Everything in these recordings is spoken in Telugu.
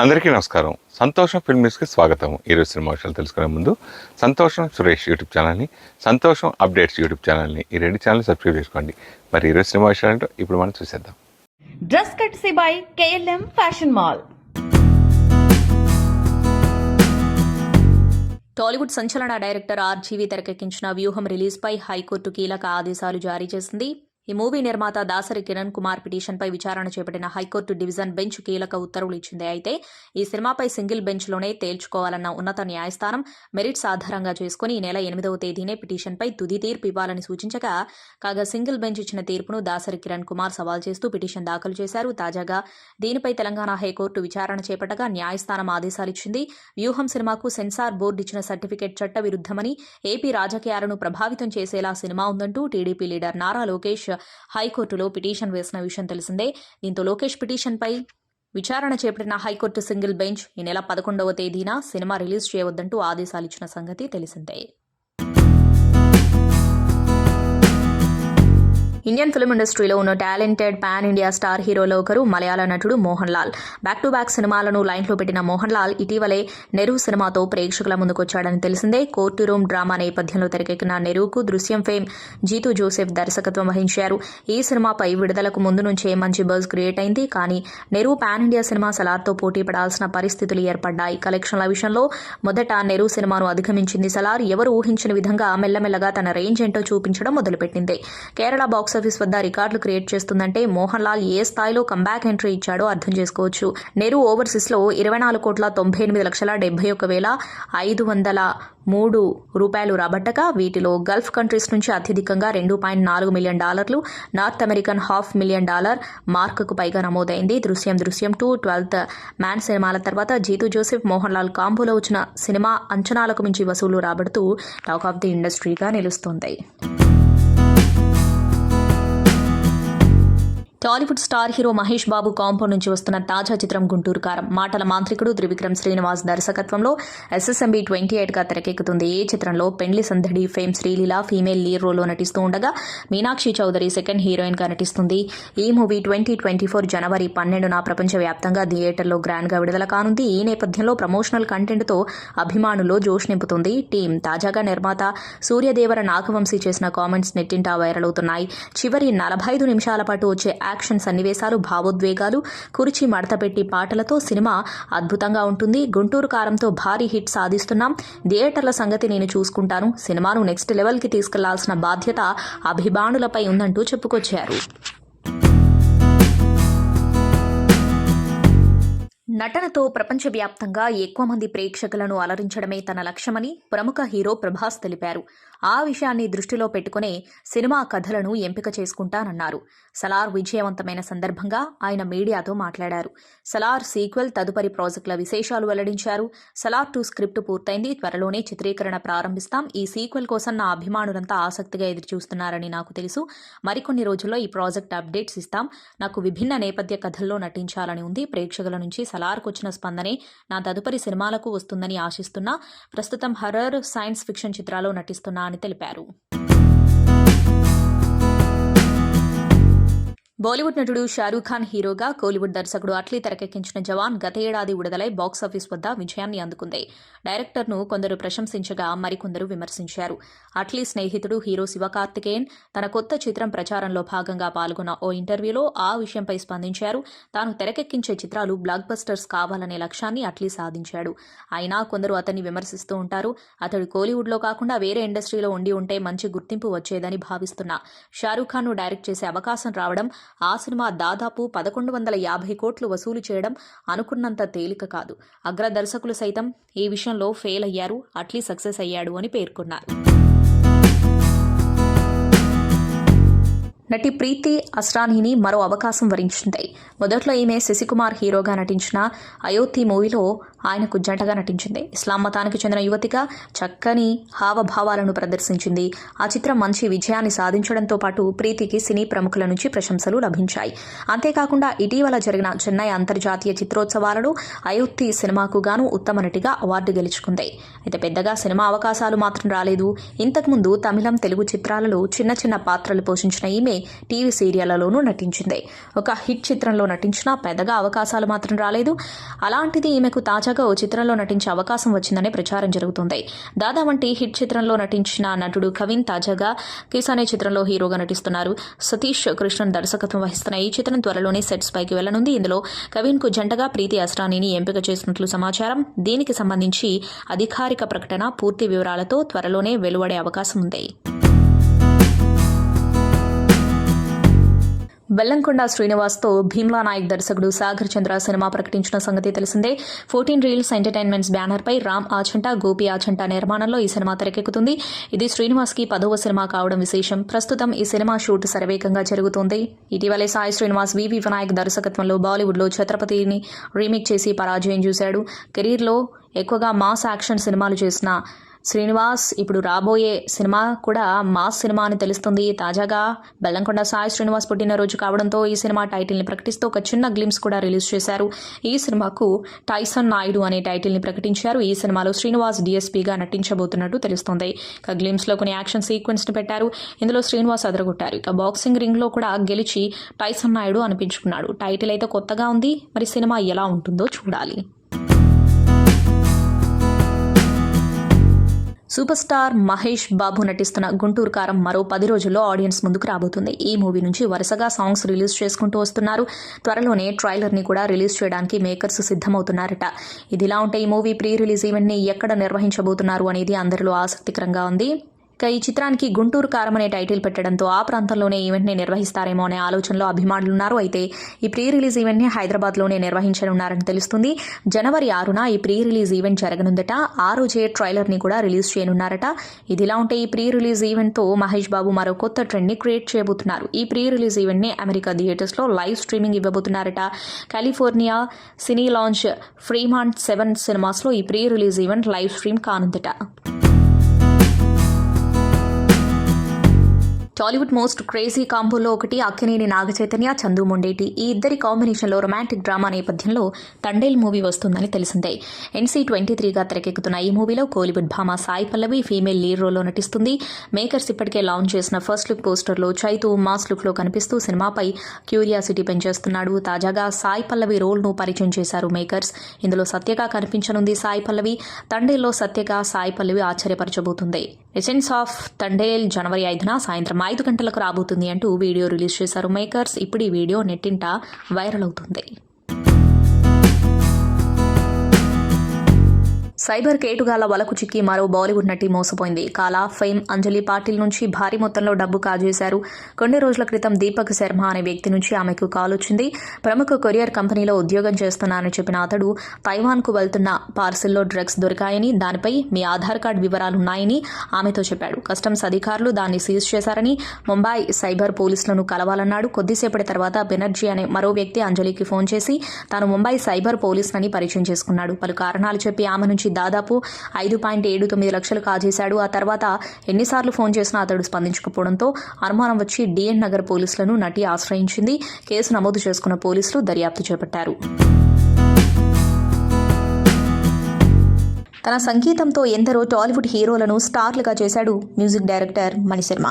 అందరికీ నమస్కారం. సంతోషం ఫిల్మ్ న్యూస్కి స్వాగతం. ఈరోజు సినిమా విషయాలు తెలుసుకునే ముందు సంతోషం సురేష్ యూట్యూబ్ ఛానల్ని, సంతోషం అప్డేట్స్ యూట్యూబ్ ఛానల్ని, ఈ రెండు ఛానల్ని సబ్స్క్రైబ్ చేసుకోండి. మరి ఈరోజు సినిమా విషయాలు ఇప్పుడు మనం చూసేద్దాం. Dress కట్సీ by KLM fashion mall. Tollywood సంచలన డైరెక్టర్ RGV తెరకెక్కించిన వ్యూహం రిలీజ్పై హైకోర్టు కీలక ఆదేశాలు జారీ చేసింది. ఈ మూవీ నిర్మాత దాసరి కిరణ్ కుమార్ పిటిషన్పై విచారణ చేపట్టిన హైకోర్టు డివిజన్ బెంచ్ కీలక ఉత్తర్వులు ఇచ్చింది. అయితే ఈ సినిమాపై సింగిల్ బెంచ్లోనే తేల్చుకోవాలన్న ఉన్నత న్యాయస్థానం మెరిట్స్ ఆధారంగా చేసుకుని ఈ నెల 8వ తేదీనే పిటిషన్పై తుది తీర్పు ఇవ్వాలని సూచించగా, కాగా సింగిల్ బెంచ్ ఇచ్చిన తీర్పును దాసరి కిరణ్ కుమార్ సవాల్ చేస్తూ పిటిషన్ దాఖలు చేశారు. తాజాగా దీనిపై తెలంగాణ హైకోర్టు విచారణ చేపట్టగా న్యాయస్థానం ఆదేశాలిచ్చింది. వ్యూహం సినిమాకు సెన్సార్ బోర్డు ఇచ్చిన సర్టిఫికెట్ చట్ట విరుద్ధమని, ఏపీ రాజకీయాలను ప్రభావితం చేసేలా సినిమా ఉందంటూ టీడీపీ లీడర్ నారా లోకేష్ హైకోర్టులో పిటిషన్ వేసిన విషయం తెలిసిందే. దీంతో లోకేష్ పిటిషన్పై విచారణ చేపట్టిన హైకోర్టు సింగిల్ బెంచ్ ఈ నెల 11వ తేదీన సినిమా రిలీజ్ చేయవద్దంటూ ఆదేశాలిచ్చిన సంగతి తెలిసిందే. ఇండియన్ ఫిల్మ్ ఇండస్ట్రీలో ఉన్న టాలెంటెడ్ పాన్ ఇండియా స్టార్ హీరోలో ఒకరు మలయాళ నటుడు Mohan Lal. Back to back సినిమాలను లైన్లో పెట్టిన మోహన్ లాల్ ఇటీవలే నెరువు సినిమాతో ప్రేక్షకుల ముందుకొచ్చాడని తెలిసిందే. కోర్టు రూమ్ డ్రామా నేపథ్యంలో తెరకెక్కిన నెరువుకు దృశ్యం ఫేమ్ జీతూ జోసెఫ్ దర్శకత్వం వహించారు. ఈ సినిమాపై విడుదలకు ముందు నుంచే మంచి బజ్ క్రియేట్ అయింది. కానీ నెరువు పాన్ ఇండియా సినిమా సలార్తో పోటీ పడాల్సిన పరిస్థితులు ఏర్పడ్డాయి. కలెక్షన్ల విషయంలో మొదట నెరువు సినిమాను అధిగమించింది సలార్. ఎవరు ఊహించిన విధంగా మెల్లమెల్లగా తన రేంజ్ ఏంటో చూపించడం మొదలుపెట్టింది. కేరళ బాక్సాఫీస్ వద్ద రికార్డులు క్రియేట్ చేస్తుందంటే మోహన్ లాల్ ఏ స్థాయిలో కంబ్యాక్ ఎంట్రీ ఇచ్చాడో అర్థం చేసుకోవచ్చు. నెరు ఓవర్సీస్ లో 24,98,71,503 రూపాయలు రాబట్టగా, వీటిలో గల్ఫ్ కంట్రీస్ నుంచి అత్యధికంగా $2.4 మిలియన్, నార్త్ అమెరికన్ $500,000 మార్కుకు పైగా నమోదైంది. దృశ్యం 2, 12th మ్యాన్ సినిమాల తర్వాత జీతూ జోసెఫ్ మోహన్ లాల్ కాంబోలో వచ్చిన సినిమా అంచనాలకు మించి వసూలు రాబడుతూ టాక్ ఆఫ్ ది ఇండస్ట్రీగా నిలుస్తుంది. టాలీవుడ్ స్టార్ హీరో మహేష్ బాబు కాంపో నుంచి వస్తున్న తాజా చిత్రం గుంటూరు కారం. మాటల మాంత్రికుడు త్రివిక్రమ్ శ్రీనివాస్ దర్శకత్వంలో SSMB 28గా తెరకెక్కుతుంది. ఈ చిత్రంలో పెండ్లి సందడి ఫేమ్ శ్రీలీల ఫీమేల్ లీడ్ రోల్లో నటిస్తూ ఉండగా, మీనాక్షి చౌదరి సెకండ్ హీరోయిన్గా నటిస్తుంది. ఈ మూవీ 2024 జనవరి 12న ప్రపంచవ్యాప్తంగా థియేటర్లో గ్రాండ్గా విడుదల కానుంది. ఈ నేపథ్యంలో ప్రమోషనల్ కంటెంట్తో అభిమానుల్లో జోష్ నింపుతుంది టీం. తాజాగా నిర్మాత సూర్యదేవర నాగవంశీ చేసిన కామెంట్స్ నెట్టింటా వైరల్ అవుతున్నాయి. చివరి 45 నిమిషాల పాటు వచ్చే యాక్షన్ సన్నివేశాలు, భావోద్వేగాలు, కుర్చీ మడతపెట్టి పాటలతో సినిమా అద్భుతంగా ఉంటుంది. గుంటూరు కారంతో భారీ హిట్ సాధిస్తున్నాం. థియేటర్ల సంగతి నేను చూసుకుంటాను. సినిమాను నెక్స్ట్ లెవెల్కి తీసుకెళ్లాల్సిన బాధ్యత అభిమానులపై ఉందంటూ చెప్పుకొచ్చారు. నటనతో ప్రపంచవ్యాప్తంగా ఎక్కువ మంది ప్రేక్షకులను అలరించడమే తన లక్ష్యమని ప్రముఖ హీరో ప్రభాస్ తెలిపారు. ఆ విషయాన్ని దృష్టిలో పెట్టుకునే సినిమా కథలను ఎంపిక చేసుకుంటానన్నారు. సలార్ విజయవంతమైన సందర్భంగా ఆయన మీడియాతో మాట్లాడారు. సలార్ సీక్వెల్ తదుపరి ప్రాజెక్టుల విశేషాలు వెల్లడించారు. సలార్ 2 స్క్రిప్ట్ పూర్తయింది. త్వరలోనే చిత్రీకరణ ప్రారంభిస్తాం. ఈ సీక్వెల్ కోసం నా అభిమానులంతా ఆసక్తిగా ఎదురుచూస్తున్నారని నాకు తెలుసు. మరికొన్ని రోజుల్లో ఈ ప్రాజెక్ట్ అప్డేట్స్ ఇస్తాం. నాకు విభిన్న నేపథ్య కథల్లో నటించాలని ఉంది. ప్రేక్షకుల నుంచి సలార్కు వచ్చిన స్పందనే నా తదుపరి సినిమాలకు వస్తుందని ఆశిస్తున్నా. ప్రస్తుతం హర్రర్, సైన్స్ ఫిక్షన్ చిత్రాల్లో నటిస్తున్నా అని తెలిపారు. బాలీవుడ్ నటుడు షారూఖ్ ఖాన్ హీరోగా కోలీవుడ్ దర్శకుడు అట్లీ తెరకెక్కించిన జవాన్ గత ఏడాది విడుదలై బాక్సాఫీస్ వద్ద విజయాన్ని అందుకుంది. డైరెక్టర్ను కొందరు ప్రశంసించగా మరికొందరు విమర్శించారు. అట్లీ స్నేహితుడు హీరో శివకార్తికేయన్ తన కొత్త చిత్రం ప్రచారంలో భాగంగా పాల్గొన్న ఓ ఇంటర్వ్యూలో ఆ విషయంపై స్పందించారు. తాను తెరకెక్కించే చిత్రాలు బ్లాక్ బస్టర్స్ కావాలనే లక్ష్యాన్ని అట్లీ సాధించాడు. అయినా కొందరు అతన్ని విమర్శిస్తూ ఉంటారు. అతడు కోలీవుడ్లో కాకుండా వేరే ఇండస్ట్రీలో ఉండి ఉంటే మంచి గుర్తింపు వచ్చేదని భావిస్తున్నా. షారూఖ్ ఖాన్ను డైరెక్ట్ చేసే అవకాశం రావడం, ఆ సినిమా దాదాపు 1150 కోట్లు వసూలు చేయడం అనుకున్నంత తేలిక కాదు. అగ్ర దర్శకులు సైతం ఈ విషయంలో ఫెయిల్ అయ్యారు. అట్లీ సక్సెస్ అయ్యాడు అని పేర్కొన్నారు. నటి ప్రీతి అస్రానీని మరో అవకాశం వరించింది. మొదట్లో ఈమె శశికుమార్ హీరోగా నటించిన అయోధ్య మూవీలో ఆయనకు జంటగా నటించింది. ఇస్లాం మతానికి చెందిన యువతిగా చక్కని హావభావాలను ప్రదర్శించింది. ఆ చిత్రం మంచి విజయాన్ని సాధించడంతో పాటు ప్రీతికి సినీ ప్రముఖుల నుంచి ప్రశంసలు లభించాయి. అంతేకాకుండా ఇటీవల జరిగిన చెన్నై అంతర్జాతీయ చిత్రోత్సవాలలో అయోధ్య సినిమాకు గాను ఉత్తమ నటిగా అవార్డు గెలుచుకుంది. అయితే పెద్దగా సినిమా అవకాశాలు మాత్రం రాలేదు. ఇంతకుముందు తమిళం, తెలుగు చిత్రాలలో చిన్న చిన్న పాత్రలు పోషించిన ఈమె టీవీ సీరియళ్లలోనూ నటించింది. ఒక హిట్ చిత్రంలో నటించినా పెద్దగా అవకాశాలు మాత్రం రాలేదు. అలాంటిది ఈమెకు తాజాగా ఓ చిత్రంలో నటించే అవకాశం వచ్చిందనే ప్రచారం జరుగుతుంది. దాదా వంటి హిట్ చిత్రంలో నటించిన నటుడు కవిన్ తాజాగా కిస్ అనే చిత్రంలో హీరోగా నటిస్తున్నారు. సతీష్ కృష్ణన్ దర్శకత్వం వహిస్తున్న ఈ చిత్రం త్వరలోనే సెట్స్ పైకి వెళ్లనుంది. ఇందులో కవిన్ కు జంటగా ప్రీతి అస్రానీని ఎంపిక చేసినట్లు సమాచారం. దీనికి సంబంధించి అధికారిక ప్రకటన పూర్తి వివరాలతో త్వరలోనే వెలువడే అవకాశం ఉంది. బెల్లంకొండ శ్రీనివాస్తో భీమ్లా నాయక్ దర్శకుడు సాగర్ చంద్ర సినిమా ప్రకటించిన సంగతి తెలిసిందే. 14 రీల్స్ ఎంటర్టైన్మెంట్స్ బ్యానర్పై రామ్ ఆచంట, గోపి ఆచంట నిర్మాణంలో ఈ సినిమా తెరకెక్కుతుంది. ఇది శ్రీనివాస్కి 10వ సినిమా కావడం విశేషం. ప్రస్తుతం ఈ సినిమా షూట్ శరవేగంగా జరుగుతోంది. ఇటీవలే సాయి శ్రీనివాస్ వివి వినాయక్ దర్శకత్వంలో బాలీవుడ్లో ఛత్రపతిని రీమేక్ చేసి పరాజయం చూశాడు. కెరీర్లో ఎక్కువగా మాస్ యాక్షన్ సినిమాలు చేసిన శ్రీనివాస్ ఇప్పుడు రాబోయే సినిమా కూడా మాస్ సినిమా అని తెలుస్తుంది. తాజాగా బెల్లంకొండ సాయి శ్రీనివాస్ పుట్టినరోజు కావడంతో ఈ సినిమా టైటిల్ని ప్రకటిస్తూ ఒక చిన్న గ్లిమ్స్ కూడా రిలీజ్ చేశారు. ఈ సినిమాకు టైసన్ నాయుడు అనే టైటిల్ని ప్రకటించారు. ఈ సినిమాలో శ్రీనివాస్ డిఎస్పీగా నటించబోతున్నట్టు తెలుస్తోంది. ఇక గ్లిమ్స్లో కొన్ని యాక్షన్ సీక్వెన్స్ని పెట్టారు. ఇందులో శ్రీనివాస్ అదరగొట్టారు. ఇక బాక్సింగ్ రింగ్లో కూడా గెలిచి టైసన్ నాయుడు అనిపించుకున్నాడు. టైటిల్ అయితే కొత్తగా ఉంది. మరి సినిమా ఎలా ఉంటుందో చూడాలి. సూపర్ స్టార్ మహేష్ బాబు నటిస్తున్న గుంటూరు కారం మరో 10 రోజుల్లో ఆడియన్స్ ముందుకు రాబోతుంది. ఈ మూవీ నుంచి వరుసగా సాంగ్స్ రిలీజ్ చేసుకుంటూ వస్తున్నారు. త్వరలోనే ట్రైలర్ని కూడా రిలీజ్ చేయడానికి మేకర్స్ సిద్ధమవుతున్నారట. ఇదిలా ఉంటే ఈ మూవీ ప్రీ రిలీజ్ ఈవెంట్ని ఎక్కడ నిర్వహించబోతున్నారు అనేది అందరిలో ఆసక్తికరంగా ఉంది. ఇక ఈ చిత్రానికి గుంటూరు కారం అనే టైటిల్ పెట్టడంతో ఆ ప్రాంతంలోనే ఈవెంట్ని నిర్వహిస్తారేమో అనే ఆలోచనలో అభిమానులున్నారు. అయితే ఈ ప్రీ రిలీజ్ ఈవెంట్ని హైదరాబాద్లోనే నిర్వహించనున్నారని తెలుస్తుంది. జనవరి 6న ఈ ప్రీ రిలీజ్ ఈవెంట్ జరగనుందట. ఆ రోజే ట్రైలర్ని కూడా రిలీజ్ చేయనున్నారట. ఇదిలా ఉంటే ఈ ప్రీ రిలీజ్ ఈవెంట్తో మహేష్ బాబు మరో కొత్త ట్రెండ్ని క్రియేట్ చేయబోతున్నారు. ఈ ప్రీ రిలీజ్ ఈవెంట్ని అమెరికా థియేటర్స్లో లైవ్ స్ట్రీమింగ్ ఇవ్వబోతున్నారట. కాలిఫోర్నియా సినీ లాంచ్ ఫ్రీమాంట్ 7 సినిమాస్లో ఈ pre release event live stream కానుందట. టాలీవుడ్ మోస్ట్ క్రేజీ కాంబోలో ఒకటి అక్కినేని నాగచైతన్య, చందు మొండేటి. ఈ ఇద్దరి కాంబినేషన్లో రొమాంటిక్ డ్రామా నేపథ్యంలో తండేల్ మూవీ వస్తుందని తెలిసిందే. NC-23గా తెరకెక్కుతున్న ఈ మూవీలో కోలీవుడ్ భామ సాయి పల్లవి ఫీమేల్ లీడ్ రోల్లో నటిస్తుంది. మేకర్స్ ఇప్పటికే లాంచ్ చేసిన ఫస్ట్ లుక్ పోస్టర్లో చైతు మాస్ లుక్లో కనిపిస్తూ సినిమాపై క్యూరియాసిటీ పెంచేస్తున్నాడు. తాజాగా సాయి పల్లవి రోల్ను పరిచయం చేశారు మేకర్స్. ఇందులో సత్యగా కనిపించనుంది సాయి పల్లవి. తండేల్లో సత్యగా సాయి పల్లవి ఆశ్చర్యపరచబోతుంది. ఎసెన్స్ ఆఫ్ తండేల్ జనవరి 5న సాయంత్రం 5 గంటలకు రాబోతుంది అంటూ వీడియో రిలీజ్ చేశారు మేకర్స్. ఇప్పుడు ఈ వీడియో నెట్టింట వైరల్ అవుతుంది. సైబర్ కేటుగాళ్ల వలకు చిక్కి మరో బాలీవుడ్ నటి మోసపోయింది. కాలా ఫేమ్ అంజలి పాటిల్ నుంచి భారీ మొత్తంలో డబ్బు కాజేశారు. కొన్ని రోజుల క్రితం దీపక్ శర్మ అనే వ్యక్తి నుంచి ఆమెకు కాల్ వచ్చింది. ప్రముఖ కొరియర్ కంపెనీలో ఉద్యోగం చేస్తున్నానని చెప్పిన అతడు తైవాన్కు వెళ్తున్న పార్సిల్లో డ్రగ్స్ దొరికాయని, దానిపై మీ ఆధార్ కార్డు వివరాలున్నాయని ఆమెతో చెప్పాడు. కస్టమ్స్ అధికారులు దాన్ని సీజ్ చేశారని, ముంబై సైబర్ పోలీసులను కలవాలన్నాడు. కొద్దిసేపటి తర్వాత బెనర్జీ అనే మరో వ్యక్తి అంజలికి ఫోన్ చేసి తాను ముంబై సైబర్ పోలీసులని పరిచయం చేసుకున్నాడు. పలు కారణాలు చెప్పి ఆమె నుంచి దాదాపు 5.79 లక్షలు కాజేశాడు. ఆ తర్వాత ఎన్నిసార్లు ఫోన్ చేసినా అతడు స్పందించకపోవడంతో అనుమానం వచ్చి డిఎన్ నగర్ పోలీసులను నటి ఆశ్రయించింది. కేసు నమోదు చేసుకున్న పోలీసులు దర్యాప్తు చేపట్టారు. తన సంగీతంతో ఎందరో టాలీవుడ్ హీరోలను స్టార్లుగా చేశాడు మ్యూజిక్ డైరెక్టర్ మణిశర్మ.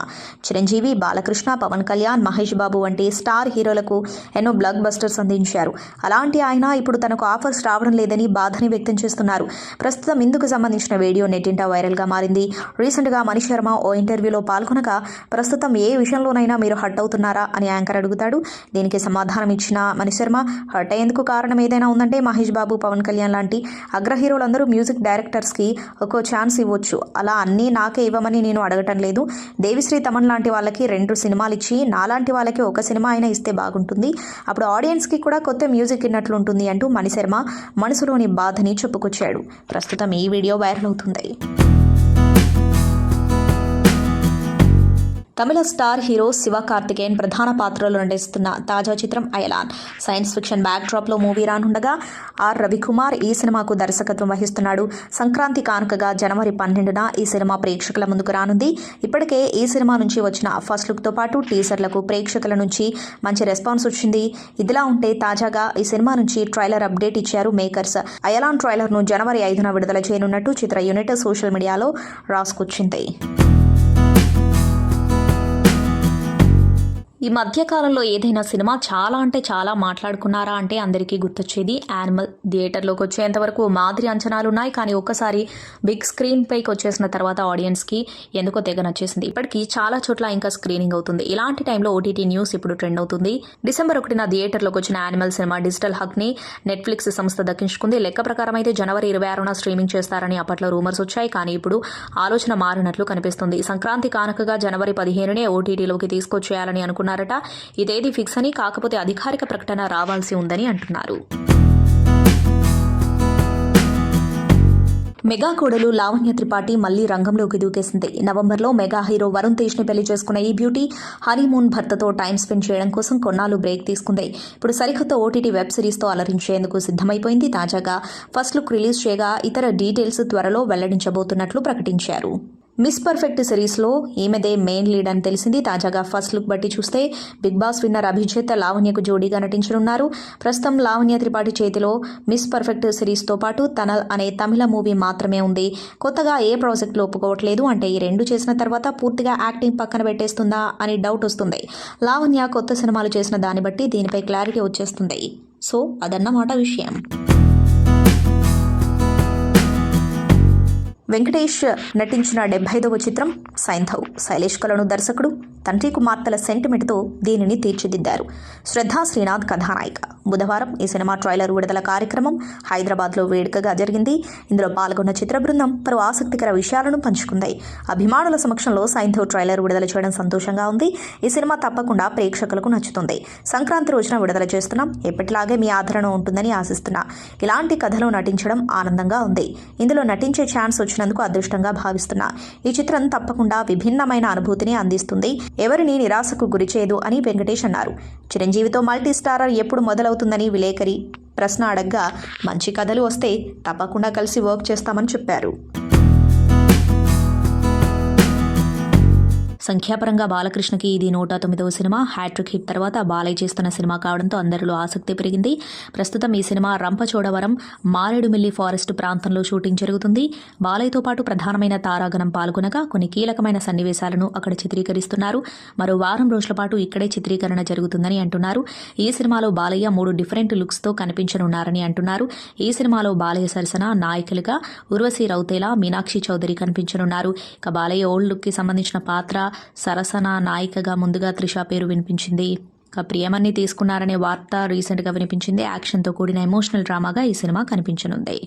చిరంజీవి, బాలకృష్ణ, పవన్ కళ్యాణ్, మహేష్ బాబు వంటి స్టార్ హీరోలకు ఎన్నో బ్లాక్ బస్టర్స్ అందించారు. అలాంటి ఆయన ఇప్పుడు తనకు ఆఫర్స్ రావడం లేదని బాధని వ్యక్తం చేస్తున్నారు. ప్రస్తుతం ఇందుకు సంబంధించిన వీడియో నెట్టింట వైరల్గా మారింది. రీసెంట్గా మణిశర్మ ఓ ఇంటర్వ్యూలో పాల్గొనగా ప్రస్తుతం ఏ విషయంలోనైనా మీరు హర్ట్ అవుతున్నారా అని యాంకర్ అడుగుతాడు. దీనికి సమాధానం ఇచ్చిన మణిశర్మ హర్ట్ అయ్యేందుకు కారణం ఏదైనా ఉందంటే మహేష్ బాబు, పవన్ కళ్యాణ్ లాంటి అగ్ర హీరోలందరూ మ్యూజిక్ డైరెక్టర్స్కి ఒక్కో ఛాన్స్ ఇవ్వచ్చు. అలా అన్నీ నాకే ఇవ్వమని నేను అడగటం లేదు. దేవిశ్రీ తమన్ లాంటి వాళ్ళకి 2 సినిమాలు ఇచ్చి నాలాంటి వాళ్ళకి ఒక సినిమా అయినా ఇస్తే బాగుంటుంది. అప్పుడు ఆడియన్స్కి కూడా కొత్త మ్యూజిక్ ఇన్నట్లుంటుంది అంటూ మణిశర్మ మనసులోని బాధని చెప్పుకొచ్చాడు. ప్రస్తుతం ఈ వీడియో వైరల్ అవుతుంది. తమిళ స్టార్ హీరో శివకార్తికేయన్ ప్రధాన పాత్రలో నటిస్తున్న తాజా చిత్రం అయలాన్. సైన్స్ ఫిక్షన్ బ్యాక్డ్రాప్లో మూవీ రానుండగా ఆర్ రవికుమార్ ఈ సినిమాకు దర్శకత్వం వహిస్తున్నాడు. సంక్రాంతి కానుకగా జనవరి 12న ఈ సినిమా ప్రేక్షకుల ముందుకు రానుంది. ఇప్పటికే ఈ సినిమా నుంచి వచ్చిన ఫస్ట్ లుక్తో పాటు టీజర్లకు ప్రేక్షకుల నుంచి మంచి రెస్పాన్స్ వచ్చింది. ఇదిలా ఉంటే తాజాగా ఈ సినిమా నుంచి ట్రైలర్ అప్డేట్ ఇచ్చారు మేకర్స్. అయలాన్ ట్రైలర్ను జనవరి 5న విడుదల చేయనున్నట్టు చిత్ర యూనిట్ సోషల్ మీడియాలో రాసుకొచ్చింది. ఈ మధ్యకాలంలో ఏదైనా సినిమా చాలా అంటే చాలా మాట్లాడుకున్నారా అంటే అందరికీ గుర్తొచ్చేది యానిమల్. థియేటర్లోకి వచ్చేంతవరకు మాదిరి అంచనాలు ఉన్నాయి, కానీ ఒక్కసారి బిగ్ స్క్రీన్ పైకి వచ్చేసిన తర్వాత ఆడియన్స్కి ఎందుకో తెగ నచ్చేసింది. ఇప్పటికీ చాలా చోట్ల ఇంకా స్క్రీనింగ్ అవుతుంది. ఇలాంటి టైంలో ఓటీటీ న్యూస్ ఇప్పుడు ట్రెండ్ అవుతుంది. డిసెంబర్ 1న థియేటర్లోకి వచ్చిన యానిమల్ సినిమా డిజిటల్ హక్ని నెట్ఫ్లిక్స్ సంస్థ దక్కించుకుంది. లెక్క ప్రకారం అయితే జనవరి 26న స్ట్రీమింగ్ చేస్తారని అప్పట్లో రూమర్స్ వచ్చాయి, కానీ ఇప్పుడు ఆలోచన మారినట్లు కనిపిస్తుంది. సంక్రాంతి కానుకగా జనవరి 15నే ఓటీటీలోకి తీసుకొచ్చేయాలని అనుకున్నారట. ఇదేది ఫిక్స్ అని, కాకపోతే అధికారిక ప్రకటన రావాల్సి ఉందని అంటున్నారు. మెగా కోడలు లావణ్య త్రిపాఠి మళ్లీ రంగంలోకి దూకేసింది. నవంబర్లో మెగా హీరో వరుణ్ తేజ్ని పెళ్లి చేసుకున్న ఈ బ్యూటీ హనీమూన్ భర్తతో టైం స్పెండ్ చేయడం కోసం కొన్నాళ్ళు బ్రేక్ తీసుకుంది. ఇప్పుడు సరికొత్త ఓటీటీ వెబ్ సిరీస్తో అలరించేందుకు సిద్ధమైపోయింది. తాజాగా ఫస్ట్ లుక్ రిలీజ్ చేయగా ఇతర డీటెయిల్స్ త్వరలో వెల్లడించబోతున్నట్లు ప్రకటించారు. మిస్ పర్ఫెక్ట్ సిరీస్లో ఈమెదే మెయిన్ లీడ్ అని తెలిసింది. తాజాగా ఫస్ట్ లుక్ బట్టి చూస్తే బిగ్ బాస్ విన్నర్ అభిజిత్ లావణ్యకు జోడీగా నటించనున్నారు. ప్రస్తుతం లావణ్య త్రిపాఠి చేతిలో మిస్ పర్ఫెక్ట్ సిరీస్తో పాటు తనల్ అనే తమిళ మూవీ మాత్రమే ఉంది. కొత్తగా ఏ ప్రాజెక్టులో ఒప్పుకోవట్లేదు. అంటే ఈ రెండు చేసిన తర్వాత పూర్తిగా యాక్టింగ్ పక్కన పెట్టేస్తుందా అని డౌట్ వస్తుంది. లావణ్య కొత్త సినిమాలు చేసిన దాన్ని బట్టి దీనిపై క్లారిటీ వచ్చేస్తుంది. సో అదన్నమాట విషయం. వెంకటేష్ నటించిన 75వ చిత్రం సైంధవ్. శైలేష్ కలను దర్శకుడు తండ్రి కుమార్తెల సెంటిమెంట్తో దీనిని తీర్చిదిద్దారు. శ్రద్ధా శ్రీనాథ్ కథానాయిక. బుధవారం ఈ సినిమా ట్రైలర్ విడుదల కార్యక్రమం హైదరాబాద్లో వేడుకగా జరిగింది. ఇందులో పాల్గొన్న చిత్ర బృందం పలు ఆసక్తికర విషయాలను పంచుకుంది. అభిమానుల సమక్షంలో సైంధవ్ ట్రైలర్ విడుదల చేయడం సంతోషంగా ఉంది. ఈ సినిమా తప్పకుండా ప్రేక్షకులకు నచ్చుతుంది. సంక్రాంతి రోజున విడుదల చేస్తున్నాం. ఎప్పటిలాగే మీ ఆదరణ ఉంటుందని ఆశిస్తున్నా. ఇలాంటి కథలో నటించడం ఆనందంగా ఉంది. ఇందులో నటించే ఛాన్స్ వచ్చినందుకు అదృష్టంగా భావిస్తున్నా. ఈ చిత్రం తప్పకుండా విభిన్నమైన అనుభూతిని అందిస్తుంది. ఎవరిని నిరాశకు గురిచేయదు అని వెంకటేష్ అన్నారు. చిరంజీవితో మల్టీ స్టారర్ ఎప్పుడు మొదలవుతుందని విలేకరి ప్రశ్న అడగ్గా మంచి కథలు వస్తే తప్పకుండా కలిసి వర్క్ చేస్తామని చెప్పారు. సంఖ్యాపరంగా బాలకృష్ణకి ఇది 109వ సినిమా. హ్యాట్రిక్ హిట్ తర్వాత బాలయ్య చేస్తున్న సినిమా కావడంతో అందరిలో ఆసక్తి పెరిగింది. ప్రస్తుతం ఈ సినిమా రంపచోడవరం మారేడుమిల్లి ఫారెస్ట్ ప్రాంతంలో షూటింగ్ జరుగుతుంది. బాలయ్యతో పాటు ప్రధానమైన తారాగణం పాల్గొనగా కొన్ని కీలకమైన సన్నివేశాలను అక్కడ చిత్రీకరిస్తున్నారు. మరో వారం రోజుల పాటు ఇక్కడే చిత్రీకరణ జరుగుతుందని అంటున్నారు. ఈ సినిమాలో బాలయ్య 3 డిఫరెంట్ లుక్స్తో కనిపించనున్నారని అంటున్నారు. ఈ సినిమాలో బాలయ్య సరసన నాయకులుగా ఉర్వశి రౌతేలా, మీనాక్షి చౌదరి కనిపించనున్నారు. ఇక బాలయ్య ఓల్డ్ లుక్కి సంబంధించిన పాత్ర సరసన నాయికగా ముందుగా త్రిష పేరు వినిపించింది. ఇక ప్రియమన్ని తీసుకున్నారనే వార్త రీసెంట్గా వినిపించింది. యాక్షన్తో కూడిన ఎమోషనల్ డ్రామాగా ఈ సినిమా కనిపించనుంది.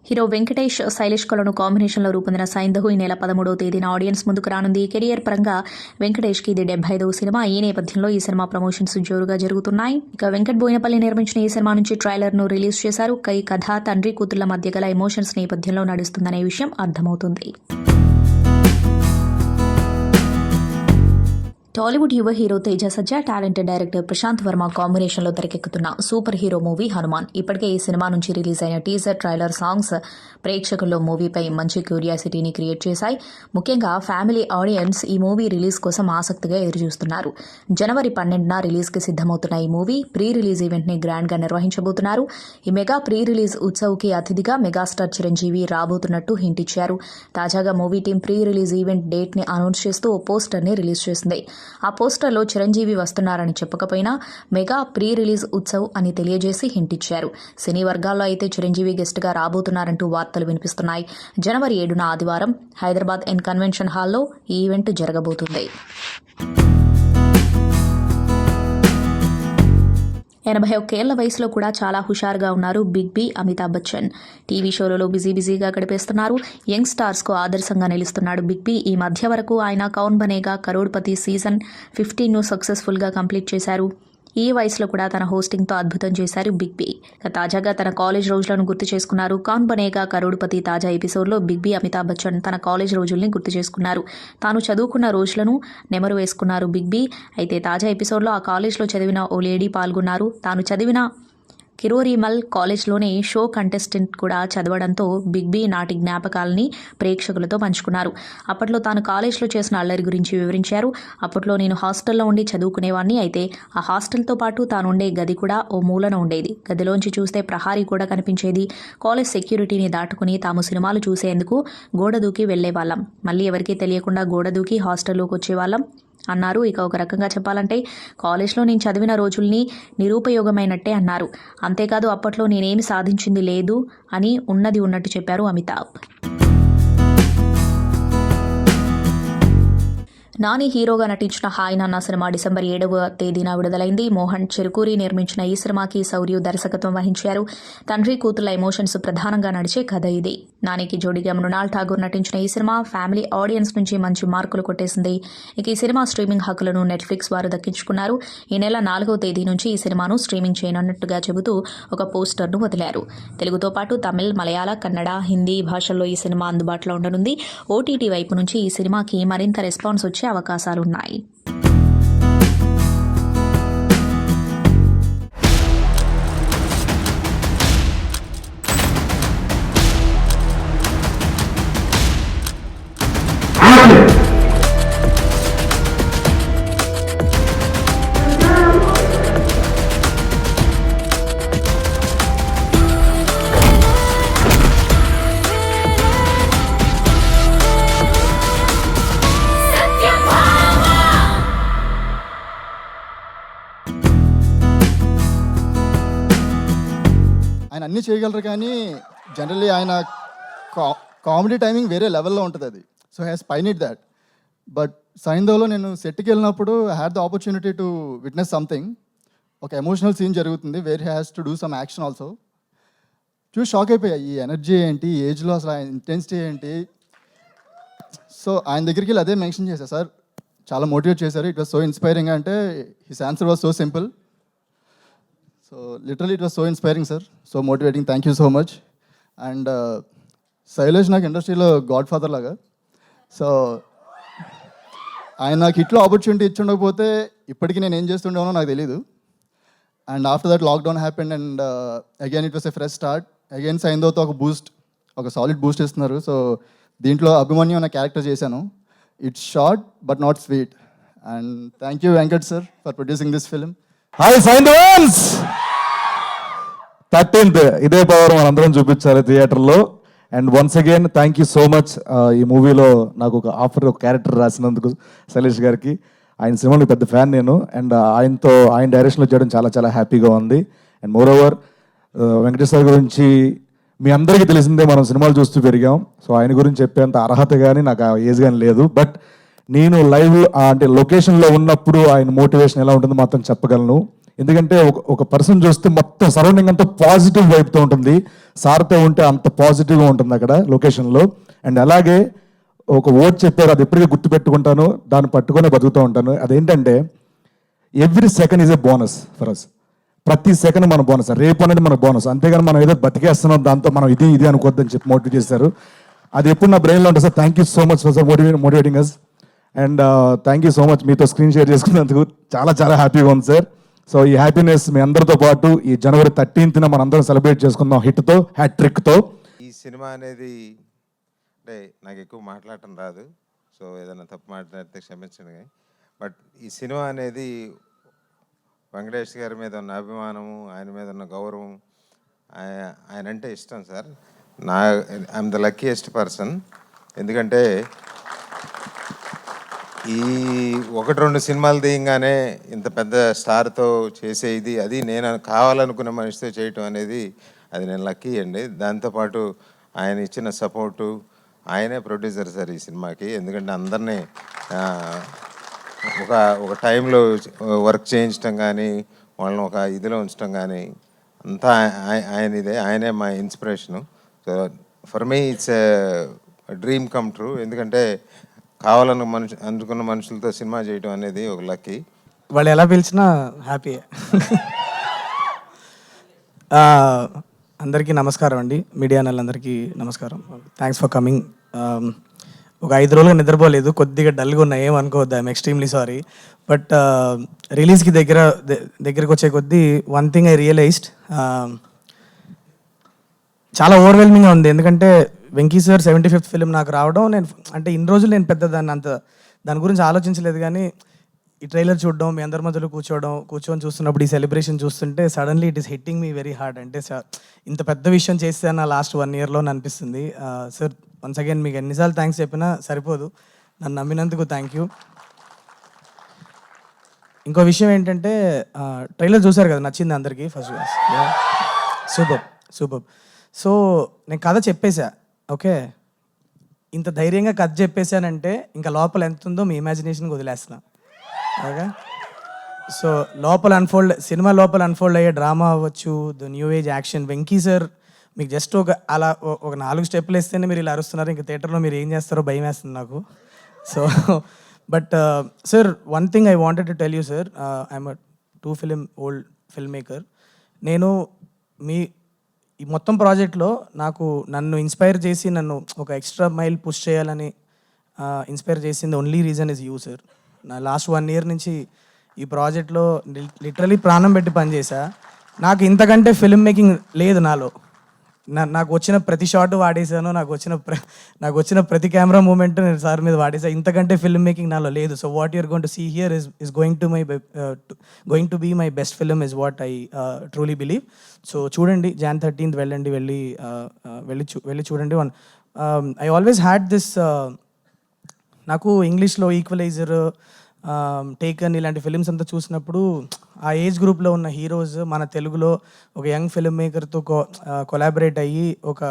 హీరో వెంకటేష్, శైలేష్ కలను కాంబినేషన్లో రూపొందిన సైంధవ్ ఈ నెల 13వ తేదీన ఆడియన్స్ ముందుకు రానుంది. కెరియర్ పరంగా వెంకటేష్కి ఇది 75వ సినిమా. ఈ నేపథ్యంలో ఈ సినిమా ప్రమోషన్స్ జోరుగా జరుగుతున్నాయి. ఇక వెంకట్ బోయినపల్లి నిర్మించిన ఈ సినిమా నుంచి ట్రైలర్ను రిలీజ్ చేశారు. ఈ కథ తండ్రి కూతుళ్ల మధ్య గల ఎమోషన్స్ నేపథ్యంలో నడుస్తుందనే విషయం అర్థమవుతుంది. టాలీవుడ్ యువ హీరో తేజ సజ్జా, టాలెంటెడ్ డైరెక్టర్ ప్రశాంత్ వర్మ కాంబినేషన్లో తెరకెక్కుతున్న సూపర్ హీరో మూవీ హనుమాన్. ఇప్పటికే ఈ సినిమా నుంచి రిలీజ్ అయిన టీజర్, ట్రైలర్ సాంగ్స్ ప్రేక్షకుల్లో మూవీపై మంచి క్యూరియాసిటీని క్రియేట్ చేశాయి. ముఖ్యంగా ఫ్యామిలీ ఆడియన్స్ ఈ మూవీ రిలీజ్ కోసం ఆసక్తిగా ఎదురుచూస్తున్నారు. జనవరి 12న రిలీజ్కి సిద్ధమవుతున్న ఈ మూవీ ప్రీ రిలీజ్ ఈవెంట్ని గ్రాండ్గా నిర్వహించబోతున్నారు. ఈ మెగా ప్రీ రిలీజ్ ఉత్సవ్కి అతిథిగా మెగాస్టార్ చిరంజీవి రాబోతున్నట్టు హింట్ ఇచ్చారు. తాజాగా movie team pre release event డేట్ని అనౌన్స్ చేస్తూ ఓ పోస్టర్ని రిలీజ్ చేసింది. ఆ పోస్టర్లో చిరంజీవి వస్తున్నారని చెప్పకపోయినా మెగా ప్రీ రిలీజ్ ఉత్సవ్ అని తెలియజేసి హింట్ ఇచ్చారు. సినీ వర్గాల్లో అయితే చిరంజీవి గెస్ట్గా రాబోతున్నారంటూ వార్తలు వినిపిస్తున్నాయి. జనవరి 7న ఆదివారం హైదరాబాద్ ఎన్ కన్వెన్షన్ హాల్లో ఈ ఈవెంట్ జరగబోతుంది. 81 ఏళ్ల వయసులో కూడా చాలా హుషారుగా ఉన్నారు big B Amitabh Bachchan. TV షోలలో బిజీగా గడిపేస్తున్నారు. యంగ్ స్టార్స్కు ఆదర్శంగా నిలుస్తున్నాడు బిగ్ బి. ఈ మధ్య వరకు ఆయన కౌన్ బనేగా కరోడ్పతి సీజన్ 15ను సక్సెస్ఫుల్గా కంప్లీట్ చేశారు. ఈ వయసులో కూడా తన హోస్టింగ్తో అద్భుతం చేశారు బిగ్ బి. తాజాగా తన కాలేజ్ రోజులను గుర్తు చేసుకున్నారు. కౌన్ బనేగా కరోడ్పతి తాజా ఎపిసోడ్లో బిగ్ బి అమితాబ్ బచ్చన్ తన కాలేజ్ రోజుల్ని గుర్తు చేసుకున్నారు. తాను చదువుకున్న రోజులను నెమరు వేసుకున్నారు బిగ్ బి. అయితే తాజా ఎపిసోడ్లో ఆ కాలేజ్లో చదివిన ఓ లేడీ పాల్గొన్నారు. తాను చదివిన కిరోరిమల్ కాలేజ్లోనే షో కంటెస్టెంట్ కూడా చదవడంతో బిగ్ బి నాటి జ్ఞాపకాలని ప్రేక్షకులతో పంచుకున్నారు. అప్పట్లో తాను కాలేజ్లో చేసిన అల్లరి గురించి వివరించారు. అప్పట్లో నేను హాస్టల్లో ఉండి చదువుకునేవాడిని. అయితే ఆ హాస్టల్తో పాటు తాను ఉండే గది కూడా ఓ మూలన ఉండేది. గదిలోంచి చూస్తే ప్రహారీ కూడా కనిపించేది. కాలేజ్ సెక్యూరిటీని దాటుకుని తాము సినిమాలు చూసేందుకు గోడ దూకి వెళ్లేవాళ్ళం. మళ్ళీ ఎవరికీ తెలియకుండా గోడ దూకి హాస్టల్లోకి వచ్చేవాళ్ళం అన్నారు. ఇక ఒక రకంగా చెప్పాలంటే కాలేజ్లో నేను చదివిన రోజుల్ని నిరుపయోగమైనట్టే అన్నారు. అంతేకాదు అప్పట్లో నేనేమి సాధించింది లేదు అని ఉన్నది ఉన్నట్టు చెప్పారు అమితాబ్. నాని హీరోగా నటించిన హాయ్ నాన్న సినిమా డిసెంబర్ 7వ తేదీన విడుదలైంది. మోహన్ చెరుకూరి నిర్మించిన ఈ సినిమాకి శౌర్యు దర్శకత్వం వహించారు. తండ్రి కూతుళ్ల ఎమోషన్స్ ప్రధానంగా నడిచే కథ ఇది. నానికి జోడిగా మృణాల్ ఠాగూర్ నటించిన ఈ సినిమా ఫ్యామిలీ ఆడియన్స్ నుంచి మంచి మార్కులు కొట్టేసింది. ఇక ఈ సినిమా స్ట్రీమింగ్ హక్కులను నెట్ఫ్లిక్స్ వారు దక్కించుకున్నారు. ఈ నెల 4వ తేదీ నుంచి ఈ సినిమాను స్ట్రీమింగ్ చేయనున్నట్టుగా చెబుతూ ఒక పోస్టర్ను వదిలారు. తెలుగుతో పాటు తమిళ్, మలయాళ, కన్నడ, హిందీ భాషల్లో ఈ సినిమా అందుబాటులో ఉండనుంది. ఓటీటీ వైపు నుంచి ఈ సినిమాకి మరింత రెస్పాన్స్ వచ్చే అవకాశాలున్నాయి. ఆయన అన్నీ చేయగలరు, కానీ జనరల్లీ ఆయన కామెడీ టైమింగ్ వేరే లెవెల్లో ఉంటుంది. అది సో హ్యాస్ పైనిట్ దాట్. బట్ సైంధవ్లో నేను సెట్కి వెళ్ళినప్పుడు I had the opportunity to witness something. ఒక ఎమోషనల్ సీన్ జరుగుతుంది where he has to do some action also. చూసి షాక్ అయిపోయా, ఈ ఎనర్జీ ఏంటి, ఈ ఏజ్లో అసలు ఆయన ఇంటెన్సిటీ ఏంటి. సో ఆయన దగ్గరికి వెళ్ళి అదే మెన్షన్ చేశారు, సార్ చాలా మోటివేట్ చేశారు, ఇట్ వాస్ సో ఇన్స్పైరింగ్ అంటే his answer was so simple. So literally it was so inspiring, sir. So motivating. Thank you so much. And Sailesh నాకు ఇండస్ట్రీలో గాడ్ ఫాదర్ లాగా. సో ఆయన నాకు ఇట్లా ఆపర్చునిటీ ఇచ్చుండకపోతే ఇప్పటికీ నేను ఏం చేస్తుండేనో నాకు తెలీదు. And after that lockdown happened and again it was a fresh start. Again సైంధవ్తో ఒక సాలిడ్ బూస్ట్ ఇస్తున్నారు. సో దీంట్లో అభిమన్యు అనే క్యారెక్టర్ చేశాను. It's short but not sweet. And thank you Venkat sir for producing this film. Hi సైంధవన్స్, 13th ఇదే పవర్ మనందరం చూపించాలి థియేటర్లో. And once again thank you so much ఈ మూవీలో నాకు ఒక క్యారెక్టర్ రాసినందుకు శైలేష్ గారికి. ఆయన సినిమాలో పెద్ద ఫ్యాన్ నేను. అండ్ ఆయన డైరెక్షన్లో చేయడం చాలా చాలా హ్యాపీగా ఉంది. అండ్ మోర్ ఓవర్ వెంకటేశ్వర గురించి మీ అందరికీ తెలిసిందే, మనం సినిమాలు చూస్తూ పెరిగాం. సో ఆయన గురించి చెప్పేంత అర్హత కానీ నాకు ఆ ఏజ్ కానీ లేదు. బట్ నేను లైవ్ అంటే లొకేషన్లో ఉన్నప్పుడు ఆయన మోటివేషన్ ఎలా ఉంటుందో మాత్రం చెప్పగలను. ఎందుకంటే ఒక పర్సన్ చూస్తే మొత్తం సరౌండింగ్ అంతా పాజిటివ్ వైపుతో ఉంటుంది. సార్తో ఉంటే అంత పాజిటివ్గా ఉంటుంది అక్కడ లొకేషన్లో. అండ్ అలాగే ఒక వర్డ్ చెప్పారు, అది ఎప్పటికీ గుర్తుపెట్టుకుంటాను, దాన్ని పట్టుకొని బతుకుతూ ఉంటాను. అదేంటంటే every second is a bonus for us. ప్రతి సెకండ్ మన బోనస్, రేపు అనేది మన బోనస్. అంతేగాని మనం ఏదో బతికేస్తున్నాం దాంతో మనం ఇది అనుకోవద్దని చెప్పి మోటివేట్ చేశారు. అది ఎప్పుడు నా బ్రెయిన్లో ఉంటుంది sir. Thank you so much for motivating us. And thank you so much మీతో స్క్రీన్ షేర్ చేసుకున్నందుకు చాలా చాలా హ్యాపీగా ఉంది సార్. సో ఈ హ్యాపీనెస్ మీ అందరితో పాటు ఈ జనవరి 13th మనందరం సెలబ్రేట్ చేసుకుందాం హిట్తో, హ్యాట్రిక్తో. ఈ సినిమా అనేది అంటే నాకు ఎక్కువ మాట్లాడటం రాదు, సో ఏదైనా తప్పు మాట్లాడితే క్షమించండి. బట్ ఈ సినిమా అనేది వెంకటేష్ గారి మీద ఉన్న అభిమానము, ఆయన మీద ఉన్న గౌరవం, ఆయన అంటే ఇష్టం sir. I'm the luckiest person. ఎందుకంటే ఈ 1-2 సినిమాలు తీయంగానే ఇంత పెద్ద స్టార్తో చేసే అది నేను కావాలనుకున్న మనిషితో చేయటం అనేది అది నేను లక్కీ అండి. దాంతోపాటు ఆయన ఇచ్చిన సపోర్టు, ఆయనే ప్రొడ్యూసర్ సార్ ఈ సినిమాకి. ఎందుకంటే అందరినీ ఒక టైంలో వర్క్ చేయించడం కానీ, వాళ్ళని ఒక ఇదిలో ఉంచడం కానీ అంతా ఆయనే మా inspiration. So for me it's a dream come true. ఎందుకంటే అనుకున్న మనుషులతో సినిమా చేయడం అనేది ఒక లక్కీ. వాళ్ళు ఎలా పిలిచినా హ్యాపీ. అందరికీ నమస్కారం అండి, మీడియా వాళ్ళందరికీ నమస్కారం. Thanks for coming. ఒక 5 రోజులుగా నిద్రపోలేదు, కొద్దిగా డల్గా ఉన్నాయి, ఏమనుకోవద్దు, ఐఎమ్ ఎక్స్ట్రీమ్లీ సారీ. బట్ రిలీజ్కి దగ్గరకు వచ్చే కొద్దీ వన్ థింగ్ ఐ రియలైజ్డ్, చాలా ఓవర్వెల్మింగ్గా ఉంది. ఎందుకంటే వెంకీ సార్ 75th ఫిలిం నాకు రావడం, నేను అంటే ఇన్ని రోజులు నేను పెద్ద దాని గురించి ఆలోచించలేదు. కానీ ఈ ట్రైలర్ చూడడం, మీ అందరి మధ్యలో కూర్చొని చూస్తున్నప్పుడు, ఈ సెలబ్రేషన్ చూస్తుంటే suddenly it is hitting me very hard. అంటే ఇంత పెద్ద విషయం చేస్తే నా లాస్ట్ 1 yearలో అనిపిస్తుంది. సార్ వన్స్ అగైన్ మీకు ఎన్నిసార్లు థ్యాంక్స్ చెప్పినా సరిపోదు, నన్ను నమ్మినందుకు థ్యాంక్ యూ. ఇంకో విషయం ఏంటంటే, ట్రైలర్ చూసారు కదా, నచ్చింది అందరికీ ఫస్ట్. సూపర్. సో నేను కథ చెప్పేశా, ఓకే, ఇంత ధైర్యంగా కథ చెప్పేశానంటే ఇంకా లోపల ఎంత ఉందో మీ ఇమాజినేషన్కి వదిలేస్తున్నా, ఓకే. సో సినిమా లోపల అన్ఫోల్డ్ అయ్యే డ్రామా అవ్వచ్చు, the new age action, Venky sir మీకు జస్ట్ ఒక 4 స్టెప్పులు వేస్తేనే మీరు ఇలా అరుస్తున్నారు, ఇంకా థియేటర్లో మీరు ఏం చేస్తారో భయం వేస్తుంది నాకు. So but sir, one thing I wanted to tell you sir, I'm a 2 film old film maker. నేను ఈ మొత్తం ప్రాజెక్ట్లో నన్ను ఇన్స్పైర్ చేసి, నన్ను ఒక ఎక్స్ట్రా మైల్ పుష్ చేయాలని ఇన్స్పైర్ చేసింది only reason is you sir. నా లాస్ట్ 1 year నుంచి ఈ ప్రాజెక్ట్లో లిటరలీ ప్రాణం పెట్టి పనిచేసా. నాకు ఇంతకంటే ఫిల్మ్ మేకింగ్ లేదు నాలో. నాకు వచ్చిన ప్రతి షాట్ వాడేసాను, నాకు వచ్చిన ప్రతి కెమెరా మూమెంట్ నేను సార్ మీద వాడేసాను. ఇంతకంటే ఫిల్మ్ మేకింగ్ నాలో లేదు. So what you are going to see here is going to be my best film is what I truly believe. So చూడండి, Jan 13th వెళ్ళి చూడండి. ఐ ఆల్వేస్ హ్యాడ్ దిస్, నాకు ఇంగ్లీష్లో ఈక్వలైజర్, టేకన్ ఇలాంటి ఫిలిమ్స్ అంతా చూసినప్పుడు ఆ ఏజ్ గ్రూప్లో ఉన్న హీరోస్ మన తెలుగులో ఒక యంగ్ ఫిల్మ్ మేకర్తో కొలాబరేట్ అయ్యి ఒక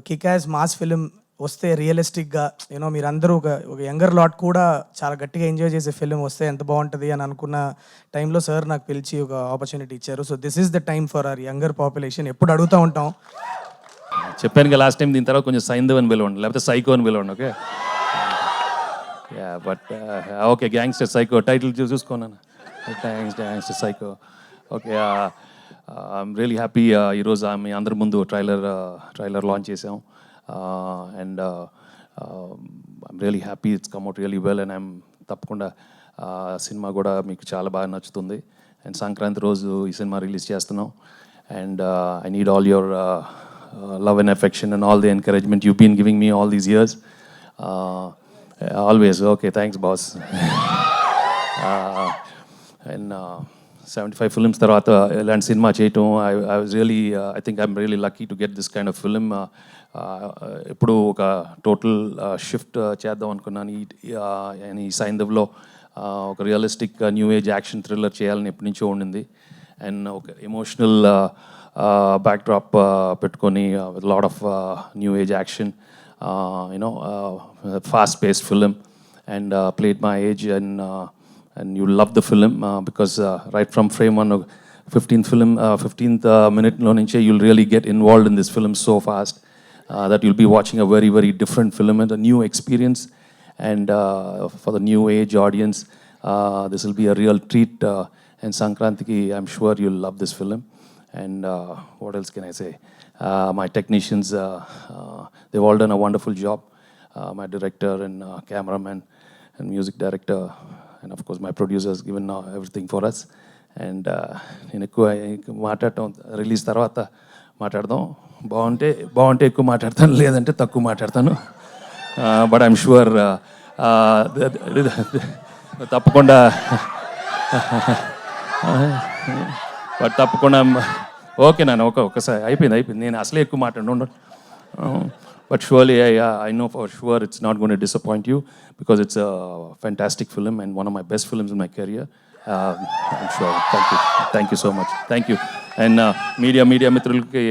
కిక్ యాస్ మాస్ ఫిలిం వస్తే, రియలిస్టిక్గా మీరందరూ ఒక యంగర్ లాట్ కూడా చాలా గట్టిగా ఎంజాయ్ చేసే ఫిలిం వస్తే ఎంత బాగుంటుంది అని అనుకున్న టైంలో సార్ నాకు పిలిచి ఒక ఆపర్చునిటీ ఇచ్చారు. So this is the time for hour younger population. ఎప్పుడు అడుగుతూ ఉంటాం, చెప్పాను కదా లాస్ట్ టైం, దీని తర్వాత కొంచెం సైంధవ్ అని పిలవండి, లేకపోతే సైకో అని పిలవండి, okay. But okay, gangster psycho title చూసుకున్నాను, gangster psycho, okay. I'm really happy, ఈరోజు మీ అందరి ముందు ట్రైలర్ లాంచ్ చేసాం. And I'm really happy, it's come out really well. And I'm తప్పకుండా సినిమా కూడా మీకు చాలా బాగా నచ్చుతుంది. అండ్ సంక్రాంతి రోజు ఈ సినిమా రిలీజ్ చేస్తున్నాం. And I need all your love and affection and all the encouragement you've been giving me all these years. Always. Okay, thanks, boss. And 75 films tarvata elanti cinema cheyadam, I was really I think I'm really lucky to get this kind of film. Ippudu oka total shift cheddam anukunnanu ee Saindhavlo oka realistic new age action thriller cheyalani eppudu nuncho undindi. And oka emotional backdrop పెట్టుకొని with a lot of new age action, fast paced film, and played my age, and you love the film because right from frame 1, 15th minute lo nunche you'll really get involved in this film so fast that you'll be watching a very very different film and a new experience. And for the new age audience, this will be a real treat. And Sankrantiki, I'm sure you'll love this film. And what else can I say? My technicians, they've all done a wonderful job. My director and cameraman and music director, and of course my producers given everything for us. And నేను ఎక్కువ మాట్లాడటం రిలీజ్ తర్వాత మాట్లాడదాం, బాగుంటే ఎక్కువ మాట్లాడతాను, లేదంటే తక్కువ మాట్లాడతాను. బట్ ఐఎమ్ షూర్ తప్పకుండా ఓకే నాన్న, ఒకసారి అయిపోయింది, నేను అసలే ఎక్కువ మాట్లాడు. But surely I know for sure it's not going to disappoint you because it's a fantastic film and one of my best films in my career. I'm sure. Thank you so much. Thank you. And media మిత్రులకి,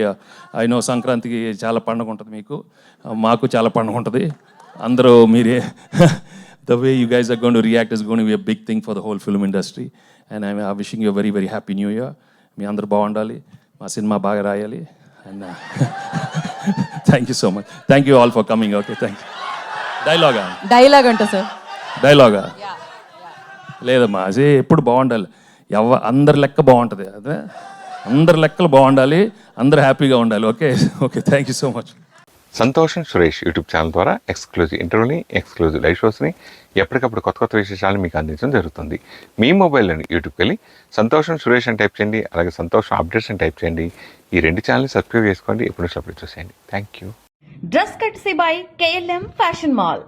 I know సంక్రాంతికి చాలా పండుగ ఉంటుంది, మీకు మాకు చాలా పండుగ ఉంటుంది. అందరూ మీరే the way you guys are going to react is going to be a big thing for the whole film industry. And I'm wishing you a very very happy new year. మీ అందరూ బాగుండాలి, మా సినిమా బాగా రాయాలి. And thank you so much. Thank you all for coming. Okay, thank you. Dialogue అంట సార్, డైలాగా లేదమ్మా, అదే ఎప్పుడు బాగుండాలి, అందరి లెక్క బాగుంటుంది, అదే అందరి లెక్కలు బాగుండాలి, అందరు హ్యాపీగా ఉండాలి. Okay, thank you so much. సంతోషం సురేష్ యూట్యూబ్ ఛానల్ ద్వారా ఎక్స్క్లూజివ్ ఇంటర్వ్యూని, ఎక్స్క్లూజివ్ లైవ్ షోస్ని, ఎప్పటికప్పుడు కొత్త కొత్త విశేషాలను మీకు అందించడం జరుగుతుంది. మీ మొబైల్లోని యూట్యూబ్కి వెళ్ళి సంతోషం సురేష్ అని టైప్ చేయండి, అలాగే సంతోషం అప్డేట్స్ అని టైప్ చేయండి. ఈ 2 ఛానల్ని సబ్స్క్రైబ్ చేసుకోండి, ఎప్పుడు అప్డేట్ చూసేయండి. Thank you. Dress courtesy by KLM Fashion Mall.